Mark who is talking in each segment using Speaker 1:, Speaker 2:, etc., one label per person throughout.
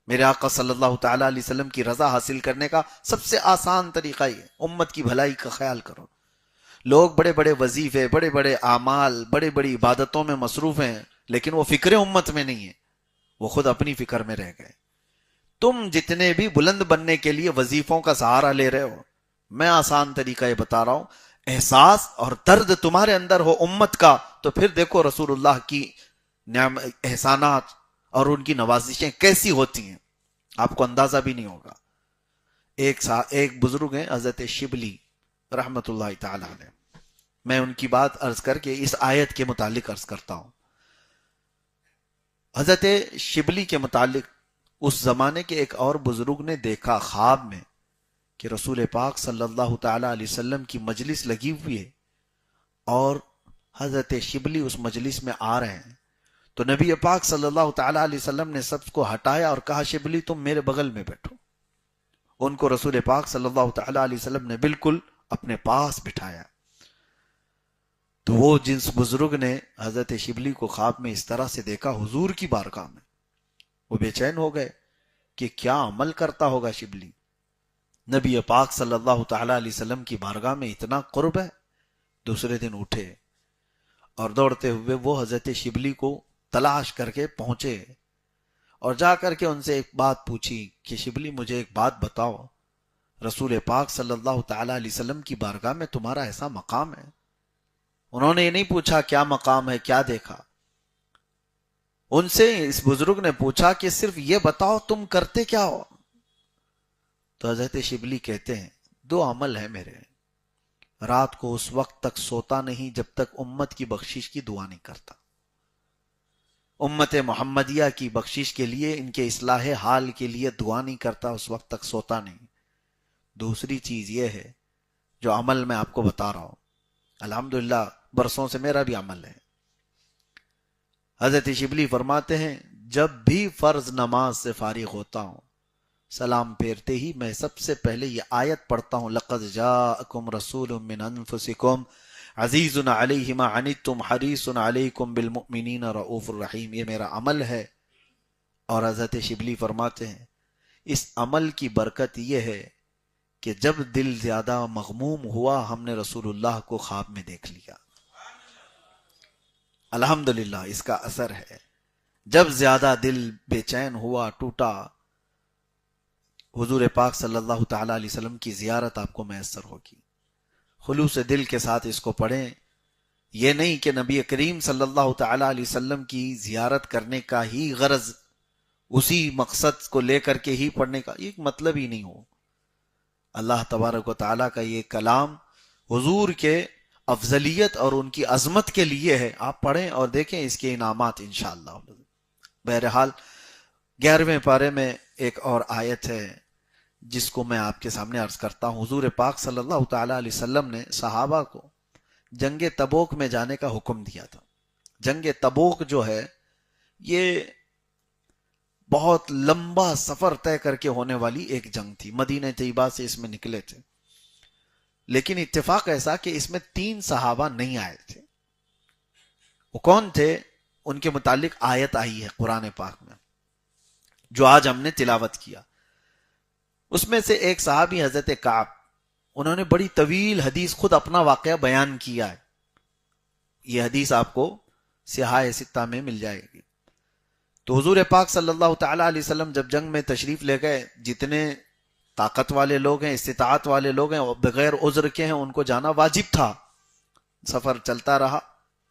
Speaker 1: میرے آقا صلی اللہ تعالی علیہ وسلم کی رضا حاصل کرنے کا سب سے آسان طریقہ یہ، امت کی بھلائی کا خیال کرو۔ لوگ بڑے بڑے وظیفے، بڑے بڑے اعمال، بڑی بڑی عبادتوں میں مصروف ہیں، لیکن وہ فکر امت میں نہیں ہے، وہ خود اپنی فکر میں رہ گئے۔ تم جتنے بھی بلند بننے کے لیے وظیفوں کا سہارا لے رہے ہو، میں آسان طریقہ یہ بتا رہا ہوں، احساس اور درد تمہارے اندر ہو امت کا، تو پھر دیکھو رسول اللہ کی نعم احسانات اور ان کی نوازشیں کیسی ہوتی ہیں، آپ کو اندازہ بھی نہیں ہوگا۔ ایک بزرگ ہیں حضرت شبلی رحمت اللہ تعالی علیہ، میں ان کی بات عرض کر کے اس آیت کے متعلق عرض کرتا ہوں۔ حضرت شبلی کے متعلق اس زمانے کے ایک اور بزرگ نے دیکھا خواب میں کہ رسول پاک صلی اللہ تعالی علیہ وسلم کی مجلس لگی ہوئی ہے اور حضرت شبلی اس مجلس میں آ رہے ہیں، تو نبی پاک صلی اللہ تعالی علیہ وسلم نے سب کو ہٹایا اور کہا شبلی تم میرے بغل میں بیٹھو۔ ان کو رسول پاک صلی اللہ تعالی علیہ وسلم نے بالکل اپنے پاس بٹھایا۔ تو وہ جنس بزرگ نے حضرت شبلی کو خواب میں اس طرح سے دیکھا حضور کی بارگاہ میں، وہ بے چین ہو گئے کہ کیا عمل کرتا ہوگا شبلی، نبی پاک صلی اللہ تعالی علیہ وسلم کی بارگاہ میں اتنا قرب ہے۔ دوسرے دن اٹھے اور دوڑتے ہوئے وہ حضرت شبلی کو تلاش کر کے پہنچے اور جا کر کے ان سے ایک بات پوچھی کہ شبلی مجھے ایک بات بتاؤ، رسول پاک صلی اللہ تعالی علیہ وسلم کی بارگاہ میں تمہارا ایسا مقام ہے؟ انہوں نے یہ نہیں پوچھا کیا مقام ہے، کیا دیکھا، ان سے اس بزرگ نے پوچھا کہ صرف یہ بتاؤ تم کرتے کیا ہو؟ تو حضرت شبلی کہتے ہیں دو عمل ہے میرے، رات کو اس وقت تک سوتا نہیں جب تک امت کی بخشش کی دعا نہیں کرتا، امت محمدیہ کی بخشش کے لیے، ان کے اصلاح حال کے لیے دعا نہیں کرتا، اس وقت تک سوتا نہیں۔ دوسری چیز یہ ہے جو عمل میں آپ کو بتا رہا ہوں، الحمدللہ برسوں سے میرا بھی عمل ہے۔ حضرت شبلی فرماتے ہیں جب بھی فرض نماز سے فارغ ہوتا ہوں، سلام پھیرتے ہی میں سب سے پہلے یہ آیت پڑھتا ہوں، لَقَدْ جَاءَكُمْ رَسُولٌ مِّنْ أَنفُسِكُمْ عزیز علیہ ما عنتم حریص علیکم بالمؤمنین رؤوف الرحیم۔ یہ میرا عمل ہے۔ اور حضرت شبلی فرماتے ہیں اس عمل کی برکت یہ ہے کہ جب دل زیادہ مغموم ہوا ہم نے رسول اللہ کو خواب میں دیکھ لیا۔ الحمدللہ اس کا اثر ہے، جب زیادہ دل بے چین ہوا، ٹوٹا، حضور پاک صلی اللہ تعالی علیہ وسلم کی زیارت آپ کو میسر ہوگی۔ خلوص دل کے ساتھ اس کو پڑھیں، یہ نہیں کہ نبی کریم صلی اللہ تعالی علیہ وسلم کی زیارت کرنے کا ہی غرض، اسی مقصد کو لے کر کے ہی پڑھنے کا یہ مطلب ہی نہیں ہو۔ اللہ تبارک و تعالیٰ کا یہ کلام حضور کے افضلیت اور ان کی عظمت کے لیے ہے، آپ پڑھیں اور دیکھیں اس کے انعامات انشاءاللہ۔ بہرحال 11ویں پارے میں ایک اور آیت ہے جس کو میں آپ کے سامنے عرض کرتا ہوں۔ حضور پاک صلی اللہ تعالی علیہ وسلم نے صحابہ کو جنگ تبوک میں جانے کا حکم دیا تھا۔ جنگ تبوک جو ہے یہ بہت لمبا سفر طے کر کے ہونے والی ایک جنگ تھی، مدینہ طیبہ سے اس میں نکلے تھے، لیکن اتفاق ایسا کہ اس میں 3 صحابہ نہیں آئے تھے۔ وہ کون تھے؟ ان کے متعلق آیت آئی ہے قرآن پاک میں جو آج ہم نے تلاوت کیا۔ اس میں سے ایک صحابی حضرت کعب، انہوں نے بڑی طویل حدیث خود اپنا واقعہ بیان کیا ہے، یہ حدیث آپ کو سیاہ ستہ میں مل جائے گی۔ تو حضور پاک صلی اللہ تعالی علیہ وسلم جب جنگ میں تشریف لے گئے، جتنے طاقت والے لوگ ہیں، استطاعت والے لوگ ہیں اور بغیر عذر کے ہیں ان کو جانا واجب تھا۔ سفر چلتا رہا،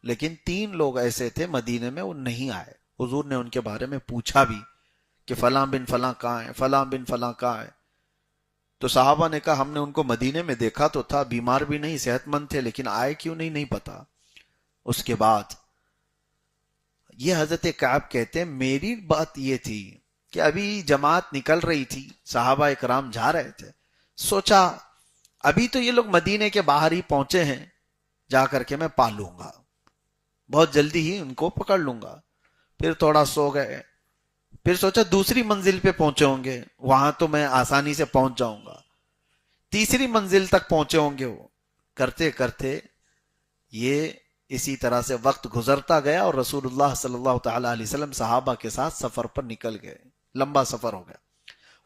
Speaker 1: لیکن 3 لوگ ایسے تھے مدینے میں وہ نہیں آئے۔ حضور نے ان کے بارے میں پوچھا بھی کہ فلاں بن فلاں کہاں ہے، فلاں بن فلاں کہاں ہے؟ تو صحابہ نے کہا ہم نے ان کو مدینے میں دیکھا تو تھا، بیمار بھی نہیں، صحت مند تھے، لیکن آئے کیوں نہیں پتا۔ اس کے بعد یہ حضرت کعب کہتے ہیں میری بات یہ تھی کہ ابھی جماعت نکل رہی تھی، صحابہ اکرام جا رہے تھے، سوچا ابھی تو یہ لوگ مدینے کے باہر ہی پہنچے ہیں، جا کر کے میں پا لوں گا، بہت جلدی ہی ان کو پکڑ لوں گا۔ پھر تھوڑا سو گئے، پھر سوچا دوسری منزل پہ پہنچے ہوں گے، وہاں تو میں آسانی سے پہنچ جاؤں گا، تیسری منزل تک پہنچے ہوں گے۔ وہ کرتے کرتے یہ اسی طرح سے وقت گزرتا گیا اور رسول اللہ صلی اللہ تعالی علیہ وسلم صحابہ کے ساتھ سفر پر نکل گئے۔ لمبا سفر ہو گیا.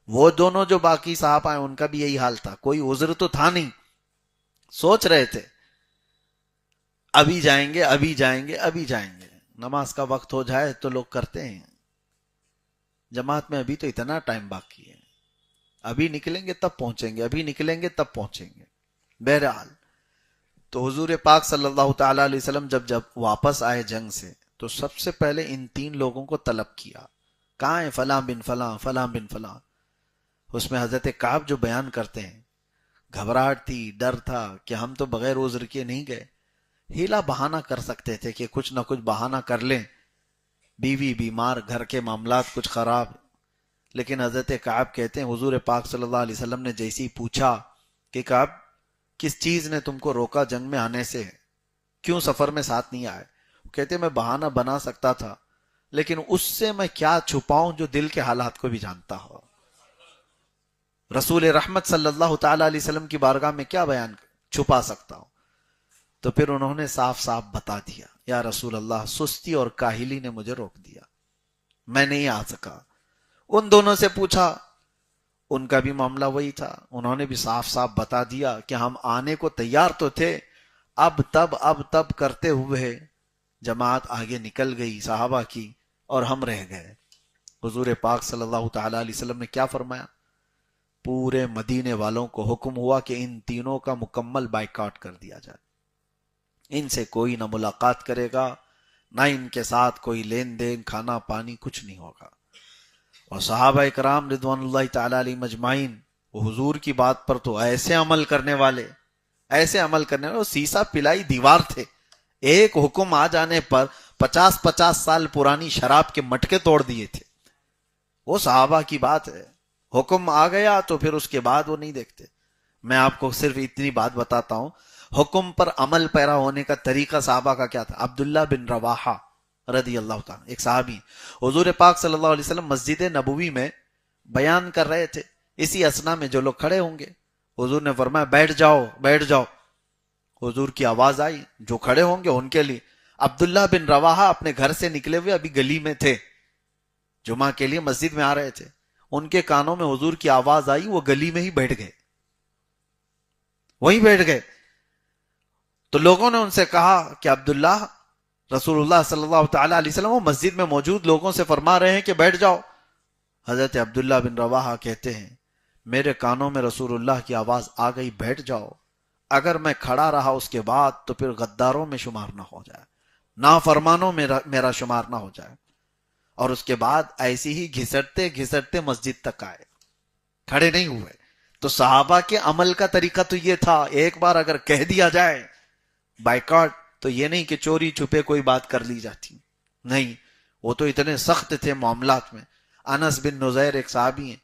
Speaker 1: وہ دونوں جو باقی صحابہ ہیں ان کا بھی یہی حال تھا, کوئی عذر تو تھا نہیں, سوچ رہے تھے ابھی جائیں گے ابھی جائیں گے ابھی جائیں گے, نماز کا وقت ہو جائے تو لوگ کرتے ہیں, جماعت میں ابھی تو اتنا ٹائم باقی ہے, ابھی نکلیں گے تب پہنچیں گے, ابھی نکلیں گے تب پہنچیں گے. بہرحال تو حضور پاک صلی اللہ تعالی علیہ وسلم جب واپس آئے جنگ سے تو سب سے پہلے ان 3 لوگوں کو طلب کیا, کہاں ہیں فلاں بن فلاں فلاں بن فلاں. اس میں حضرت کعب جو بیان کرتے ہیں, گھبراہٹ تھی, ڈر تھا کہ ہم تو بغیر عذر کے نہیں گئے, ہیلا بہانہ کر سکتے تھے کہ کچھ نہ کچھ بہانہ کر لیں, بیوی بیمار, گھر کے معاملات کچھ خراب. لیکن حضرت کعب کہتے ہیں حضور پاک صلی اللہ علیہ وسلم نے جیسے ہی پوچھا کہ کعب کس چیز نے تم کو روکا جنگ میں آنے سے, کیوں سفر میں ساتھ نہیں آئے؟ کہتے میں بہانہ بنا سکتا تھا لیکن اس سے میں کیا چھپاؤں جو دل کے حالات کو بھی جانتا ہو. رسول رحمت صلی اللہ تعالی علیہ وسلم کی بارگاہ میں کیا بیان چھپا سکتا ہوں؟ تو پھر انہوں نے صاف صاف بتا دیا, یا رسول اللہ سستی اور کاہلی نے مجھے روک دیا, میں نہیں آ سکا. ان دونوں سے پوچھا, ان کا بھی معاملہ وہی تھا, انہوں نے بھی صاف صاف بتا دیا کہ ہم آنے کو تیار تو تھے, اب تب کرتے ہوئے جماعت آگے نکل گئی صحابہ کی اور ہم رہ گئے. حضور پاک صلی اللہ تعالی علیہ وسلم نے کیا فرمایا؟ پورے مدینے والوں کو حکم ہوا کہ ان تینوں کا مکمل بائیکاٹ کر دیا جائے, ان سے کوئی نہ ملاقات کرے گا, نہ ان کے ساتھ کوئی لین دین, کھانا پانی کچھ نہیں ہوگا. اور صحابہ اکرام رضوان اللہ تعالی علیہ مجمعین وہ حضور کی بات پر تو ایسے عمل کرنے والے, وہ سیسا پلائی دیوار تھے. ایک حکم آ جانے پر 50 سال پرانی شراب کے مٹکے توڑ دیے تھے. وہ صحابہ کی بات ہے, حکم آ گیا تو پھر اس کے بعد وہ نہیں دیکھتے. میں آپ کو صرف اتنی بات بتاتا ہوں, حکم پر عمل پیرا ہونے کا طریقہ صحابہ کا کیا تھا. عبداللہ بن رواحہ رضی اللہ تعالیٰ, ایک صحابی, حضور پاک صلی اللہ علیہ وسلم مسجد نبوی میں بیان کر رہے تھے, اسی اسنا میں جو لوگ کھڑے ہوں گے حضور نے فرمایا بیٹھ جاؤ بیٹھ جاؤ. حضور کی آواز آئی, جو کھڑے ہوں گے ان کے لیے. عبداللہ بن رواحہ اپنے گھر سے نکلے ہوئے ابھی گلی میں تھے, جمعہ کے لیے مسجد میں آ رہے تھے, ان کے کانوں میں حضور کی آواز آئی, وہ گلی میں ہی بیٹھ گئے, وہیں بیٹھ گئے. تو لوگوں نے ان سے کہا کہ عبداللہ, رسول اللہ صلی اللہ تعالی علیہ وسلم وہ مسجد میں موجود لوگوں سے فرما رہے ہیں کہ بیٹھ جاؤ. حضرت عبداللہ بن رواحہ کہتے ہیں میرے کانوں میں رسول اللہ کی آواز آ گئی, بیٹھ جاؤ. اگر میں کھڑا رہا اس کے بعد تو پھر غداروں میں شمار نہ ہو جائے, نافرمانوں میں میرا شمار نہ ہو جائے. اور اس کے بعد ایسی ہی گھسٹتے گھسٹتے مسجد تک آئے, کھڑے نہیں ہوئے. تو صحابہ کے عمل کا طریقہ تو یہ تھا, ایک بار اگر کہہ دیا جائے بائیکاٹ, تو یہ نہیں کہ چوری چھپے کوئی بات کر لی جاتی, نہیں, وہ تو اتنے سخت تھے معاملات میں. انس بن نزیر ایک صحابی ہیں,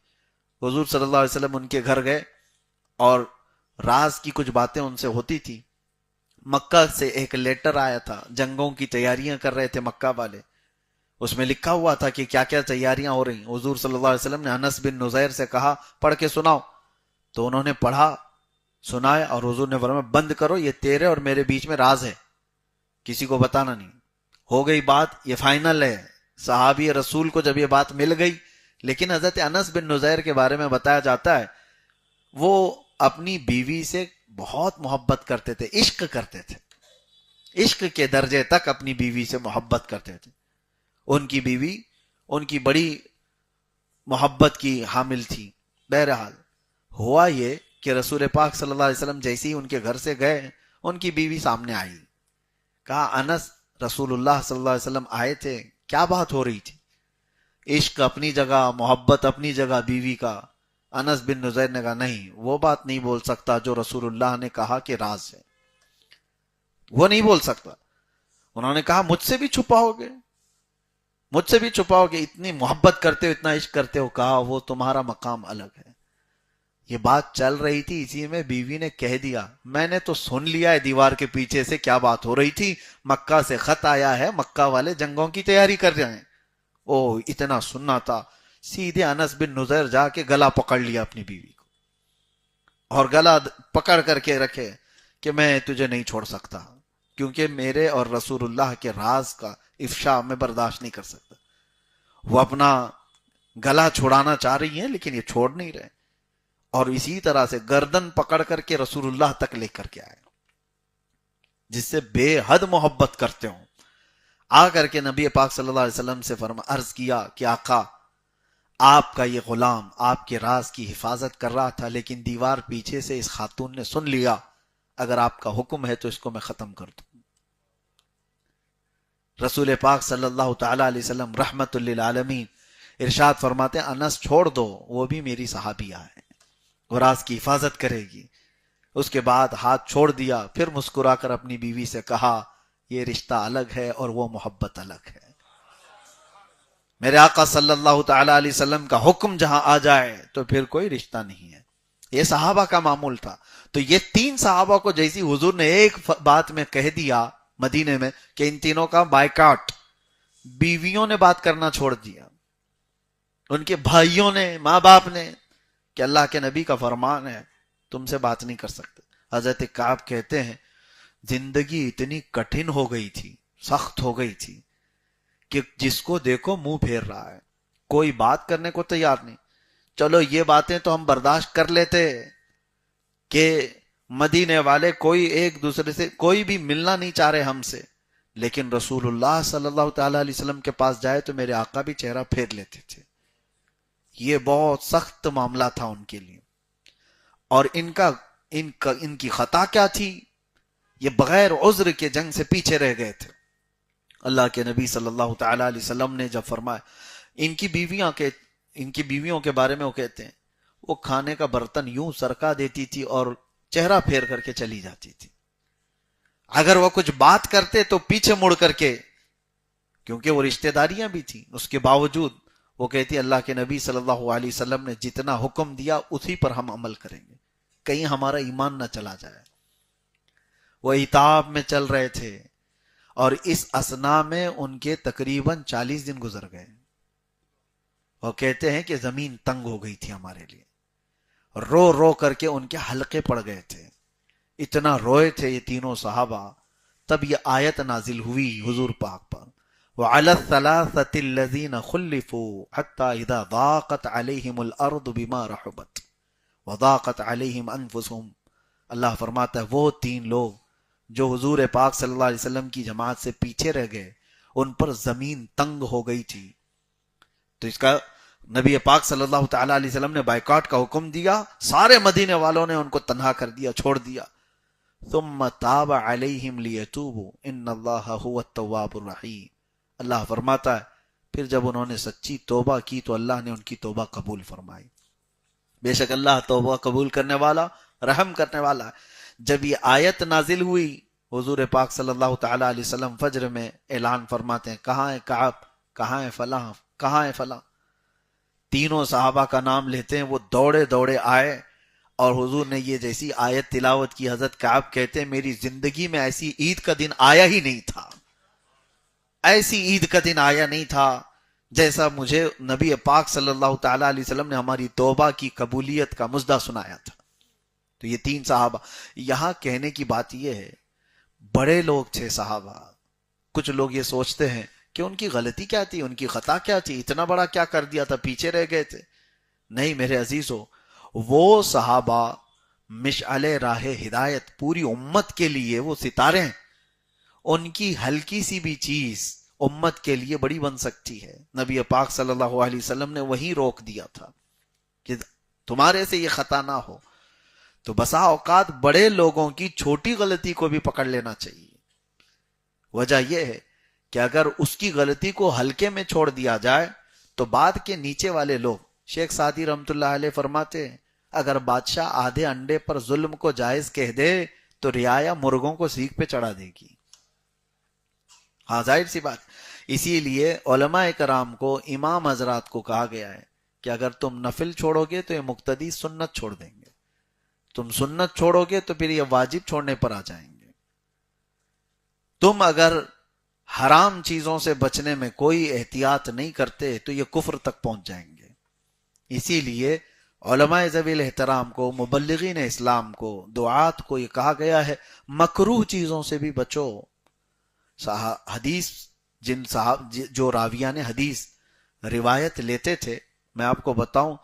Speaker 1: حضور صلی اللہ علیہ وسلم ان کے گھر گئے اور راز کی کچھ باتیں ان سے ہوتی تھی. مکہ سے ایک لیٹر آیا تھا, جنگوں کی تیاریاں کر رہے تھے مکہ والے, اس میں لکھا ہوا تھا کہ کیا کیا تیاریاں ہو رہی. حضور صلی اللہ علیہ وسلم نے انس بن نزیر سے کہا پڑھ کے سناؤ, تو انہوں نے پڑھا, سنایا, اور حضور نے فرمایا بند کرو, یہ تیرے اور میرے بیچ میں راز ہے, کسی کو بتانا نہیں. ہو گئی بات, یہ فائنل ہے. صحابی رسول کو جب یہ بات مل گئی, لیکن حضرت انس بن نزیر کے بارے میں بتایا جاتا ہے وہ اپنی بیوی سے بہت محبت کرتے تھے, عشق کرتے تھے, عشق کے درجے تک اپنی بیوی سے محبت کرتے تھے. ان کی بیوی ان کی بڑی محبت کی حامل تھی. بہرحال ہوا یہ کہ رسول پاک صلی اللہ علیہ وسلم جیسے ہی ان کے گھر سے گئے, ان کی بیوی سامنے آئی, کہا انس, رسول اللہ صلی اللہ علیہ وسلم آئے تھے, کیا بات ہو رہی تھی؟ عشق اپنی جگہ, محبت اپنی جگہ بیوی کا. انس بن نزیر نے کہا نہیں, وہ بات نہیں بول سکتا جو رسول اللہ نے کہا کہ راز ہے, وہ نہیں بول سکتا. انہوں نے کہا مجھ سے بھی چھپاؤ گے, مجھ سے بھی چھپاؤ گے, اتنی محبت کرتے ہو, اتنا عشق کرتے ہو. کہا وہ تمہارا مقام الگ ہے. یہ بات چل رہی تھی, اسی میں بیوی نے کہہ دیا میں نے تو سن لیا ہے دیوار کے پیچھے سے کیا بات ہو رہی تھی, مکہ سے خط آیا ہے, مکہ والے جنگوں کی تیاری کر رہے ہیں. او اتنا سننا تھا. سیدھے انس بن نزیر جا کے گلا پکڑ لیا اپنی بیوی کو, اور گلا پکڑ کر کے رکھے کہ میں تجھے نہیں چھوڑ سکتا, کیونکہ میرے اور رسول اللہ کے راز کا افشا میں برداشت نہیں کر سکتا. وہ اپنا گلا چھڑانا چاہ رہی ہیں لیکن یہ چھوڑ نہیں رہے، اور اسی طرح سے گردن پکڑ کر کے رسول اللہ تک لے کر کے آئے، جس سے بے حد محبت کرتے ہوں۔ آ کر کے نبی پاک صلی اللہ علیہ وسلم سے عرض کیا کہ آقا، آپ کا یہ غلام آپ کے راز کی حفاظت کر رہا تھا، لیکن دیوار پیچھے سے اس خاتون نے سن لیا، اگر آپ کا حکم ہے تو اس کو میں ختم کر دوں۔ رسول پاک صلی اللہ تعالی علیہ وسلم رحمت للعالمین ارشاد فرماتے ہیں انس چھوڑ دو، وہ بھی میری صحابیہ ہے، وہ راز کی حفاظت کرے گی۔ اس کے بعد ہاتھ چھوڑ دیا، پھر مسکرا کر اپنی بیوی سے کہا یہ رشتہ الگ ہے اور وہ محبت الگ ہے۔ میرے آقا صلی اللہ تعالی علیہ وسلم کا حکم جہاں آ جائے تو پھر کوئی رشتہ نہیں ہے۔ یہ صحابہ کا معمول تھا۔ تو یہ تین صحابہ کو جیسی حضور نے ایک بات میں کہہ دیا مدینے میں کہ ان تینوں کا بائیکاٹ، بیویوں نے بات کرنا چھوڑ دیا، ان کے بھائیوں نے، ماں باپ نے، کہ اللہ کے نبی کا فرمان ہے تم سے بات نہیں کر سکتے۔ حضرت کعب کہتے ہیں زندگی اتنی کٹھن ہو گئی تھی، سخت ہو گئی تھی کہ جس کو دیکھو منہ پھیر رہا ہے، کوئی بات کرنے کو تیار نہیں۔ چلو یہ باتیں تو ہم برداشت کر لیتے کہ مدینے والے کوئی ایک دوسرے سے کوئی بھی ملنا نہیں چاہ رہے ہم سے، لیکن رسول اللہ صلی اللہ تعالی علیہ وسلم کے پاس جائے تو میرے آقا بھی چہرہ پھیر لیتے تھے۔ یہ بہت سخت معاملہ تھا ان کے لیے۔ اور ان کی خطا کیا تھی؟ یہ بغیر عذر کے جنگ سے پیچھے رہ گئے تھے۔ اللہ کے نبی صلی اللہ تعالی علیہ وسلم نے جب فرمایا، ان کی بیویوں کے بارے میں وہ کہتے ہیں وہ کھانے کا برتن یوں سرکا دیتی تھی اور چہرہ پھیر کر کے چلی جاتی تھی۔ اگر وہ کچھ بات کرتے تو پیچھے مڑ کر کے، کیونکہ وہ رشتہ داریاں بھی تھیں، اس کے باوجود وہ کہتی اللہ کے نبی صلی اللہ علیہ وسلم نے جتنا حکم دیا اسی پر ہم عمل کریں گے، کہیں ہمارا ایمان نہ چلا جائے۔ وہ عتاب میں چل رہے تھے اور اس اثنا میں ان کے تقریباً 40 دن گزر گئے۔ وہ کہتے ہیں کہ زمین تنگ ہو گئی تھی ہمارے لیے، رو رو کر کے ان کے حلقے پڑ گئے تھے، اتنا روئے تھے یہ تینوں صحابہ۔ تب یہ آیت نازل ہوئی حضور پاک پر، وَعَلَى الثَّلَاثَةِ الَّذِينَ خُلِّفُوا حَتَّى إِذَا ضَاقَتْ عَلَيْهِمُ الْأَرْضُ بِمَا رَحُبَتْ وَضَاقَتْ عَلَيْهِمْ أَنفُسُهُمْ۔ اللہ فرماتا ہے وہ تین لوگ جو حضور پاک صلی اللہ علیہ وسلم کی جماعت سے پیچھے رہ گئے، ان پر زمین تنگ ہو گئی تھی، تو اس کا نبی پاک صلی اللہ تعالی علیہ وسلم نے بائیکاٹ کا حکم دیا، سارے مدینے والوں نے ان کو تنہا کر دیا، چھوڑ دیا۔ ثم تاب علیہم لیتوبوا ان اللہ هو التواب الرحیم۔ اللہ فرماتا ہے پھر جب انہوں نے سچی توبہ کی تو اللہ نے ان کی توبہ قبول فرمائی۔ بے شک اللہ توبہ قبول کرنے والا، رحم کرنے والا ہے۔ جب یہ آیت نازل ہوئی، حضور پاک صلی اللہ تعالی علیہ وسلم فجر میں اعلان فرماتے ہیں کہاں ہے کعب، کہاں ہے فلاں، کہاں ہے فلاں۔ تینوں صحابہ کا نام لیتے ہیں، وہ دوڑے دوڑے آئے اور حضور نے یہ جیسی آیت تلاوت کی، حضرت کعب کہتے ہیں میری زندگی میں ایسی عید کا دن آیا ہی نہیں تھا، ایسی عید کا دن آیا نہیں تھا جیسا مجھے نبی پاک صلی اللہ تعالی علیہ وسلم نے ہماری توبہ کی قبولیت کا مژدہ سنایا تھا۔ تو یہ تین صحابہ، یہاں کہنے کی بات یہ ہے بڑے لوگ تھے صحابہ۔ کچھ لوگ یہ سوچتے ہیں کہ ان کی غلطی کیا تھی، ان کی خطا کیا تھی، اتنا بڑا کیا کر دیا تھا، پیچھے رہ گئے تھے۔ نہیں میرے عزیزو، وہ صحابہ مشعل راہ ہدایت پوری امت کے لیے، وہ ستارے ہیں، ان کی ہلکی سی بھی چیز امت کے لیے بڑی بن سکتی ہے۔ نبی پاک صلی اللہ علیہ وسلم نے وہیں روک دیا تھا کہ تمہارے سے یہ خطا نہ ہو۔ تو بسا اوقات بڑے لوگوں کی چھوٹی غلطی کو بھی پکڑ لینا چاہیے۔ وجہ یہ ہے کہ اگر اس کی غلطی کو ہلکے میں چھوڑ دیا جائے تو بعد کے نیچے والے لوگ، شیخ سعدی رحمت اللہ علیہ فرماتے ہیں اگر بادشاہ آدھے انڈے پر ظلم کو جائز کہہ دے تو رعایا مرغوں کو سیخ پہ چڑھا دے گی۔ ہاں ظاہر سی بات۔ اسی لیے علماء کرام کو، امام حضرات کو کہا گیا ہے کہ اگر تم نفل چھوڑو گے تو یہ مقتدی سنت چھوڑ دیں گے، تم سنت چھوڑو گے تو پھر یہ واجب چھوڑنے پر آ جائیں گے۔ تم اگر حرام چیزوں سے بچنے میں کوئی احتیاط نہیں کرتے تو یہ کفر تک پہنچ جائیں گے۔ اسی لیے علماء ذوی الاحترام کو، مبلغین اسلام کو، دعات کو یہ کہا گیا ہے مکروہ چیزوں سے بھی بچو۔ حدیث جو راویان حدیث روایت لیتے تھے میں آپ کو بتاؤں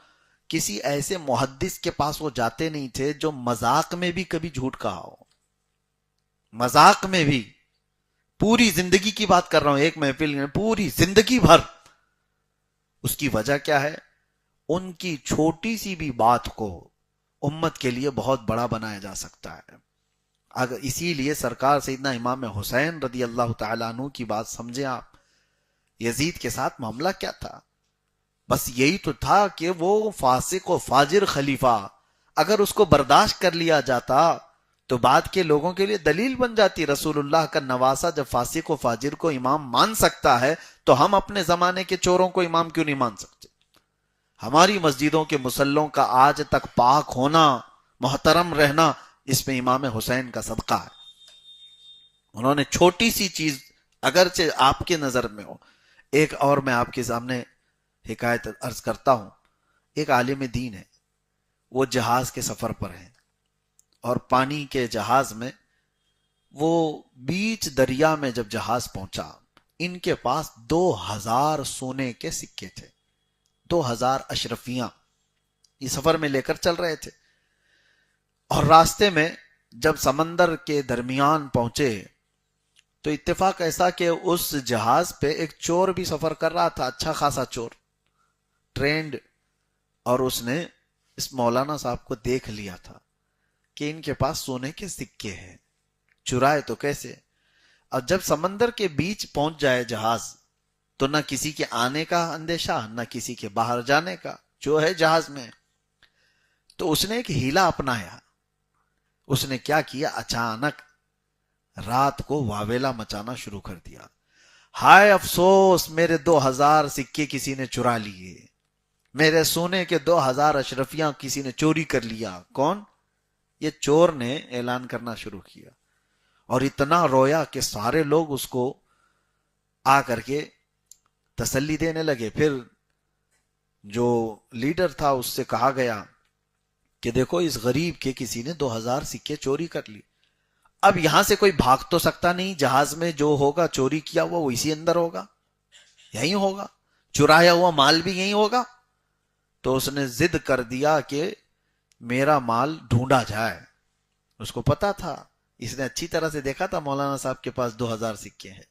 Speaker 1: کسی ایسے محدث کے پاس وہ جاتے نہیں تھے جو مذاق میں بھی کبھی جھوٹ کہا ہو. مذاق میں بھی. پوری زندگی کی بات کر رہا ہوں، ایک محفل میں پوری زندگی بھر. اس کی وجہ کیا ہے؟ ان کی چھوٹی سی بھی بات کو امت کے لیے بہت بڑا بنایا جا سکتا ہے. اگر اسی لیے سرکار سیدنا امام حسین رضی اللہ تعالیٰ عنہ کی بات سمجھیں آپ. یزید کے ساتھ معاملہ کیا تھا؟ بس یہی تو تھا کہ وہ فاسق و فاجر خلیفہ اگر اس کو برداشت کر لیا جاتا تو بعد کے لوگوں کے لیے دلیل بن جاتی. رسول اللہ کا نواسہ جب فاسق و فاجر کو امام مان سکتا ہے تو ہم اپنے زمانے کے چوروں کو امام کیوں نہیں مان سکتے؟ ہماری مسجدوں کے مصلوں کا آج تک پاک ہونا، محترم رہنا، اس میں امام حسین کا صدقہ ہے. انہوں نے چھوٹی سی چیز اگرچہ آپ کے نظر میں ہو. ایک اور میں آپ کے سامنے حکایت عرض کرتا ہوں. ایک عالم دین ہے، وہ جہاز کے سفر پر ہیں اور پانی کے جہاز میں وہ بیچ دریا میں جب جہاز پہنچا، ان کے پاس 2000 سونے کے سکے تھے. 2000 اشرفیاں یہ سفر میں لے کر چل رہے تھے. اور راستے میں جب سمندر کے درمیان پہنچے تو اتفاق ایسا کہ اس جہاز پہ ایک چور بھی سفر کر رہا تھا، اچھا خاصا چور، ٹرینڈ. اور اس نے اس مولانا صاحب کو دیکھ لیا تھا کہ ان کے پاس سونے کے سکے ہیں، چرائے تو کیسے. اور جب سمندر کے بیچ پہنچ جائے جہاز تو نہ کسی کے آنے کا اندیشہ، نہ کسی کے باہر جانے کا، جو ہے جہاز میں. تو اس نے ایک ہیلا اپنایا. اس نے کیا کیا؟ اچانک رات کو واویلا مچانا شروع کر دیا. ہائے افسوس، میرے 2000 سکے کسی نے چرا لیے، میرے سونے کے 2000 اشرفیاں کسی نے چوری کر لیا. کون؟ یہ چور نے اعلان کرنا شروع کیا. اور اتنا رویا کہ سارے لوگ اس کو آ کر کے تسلی دینے لگے. پھر جو لیڈر تھا اس سے کہا گیا کہ دیکھو اس غریب کے کسی نے 2000 سکے چوری کر لی. اب یہاں سے کوئی بھاگ تو سکتا نہیں، جہاز میں جو ہوگا چوری کیا ہوا وہ اسی اندر ہوگا، یہی ہوگا، چرایا ہوا مال بھی یہی ہوگا. تو اس نے ضد کر دیا کہ میرا مال ڈھونڈا جائے. اس کو پتا تھا، اس نے اچھی طرح سے دیکھا تھا مولانا صاحب کے پاس 2000 سکے ہیں.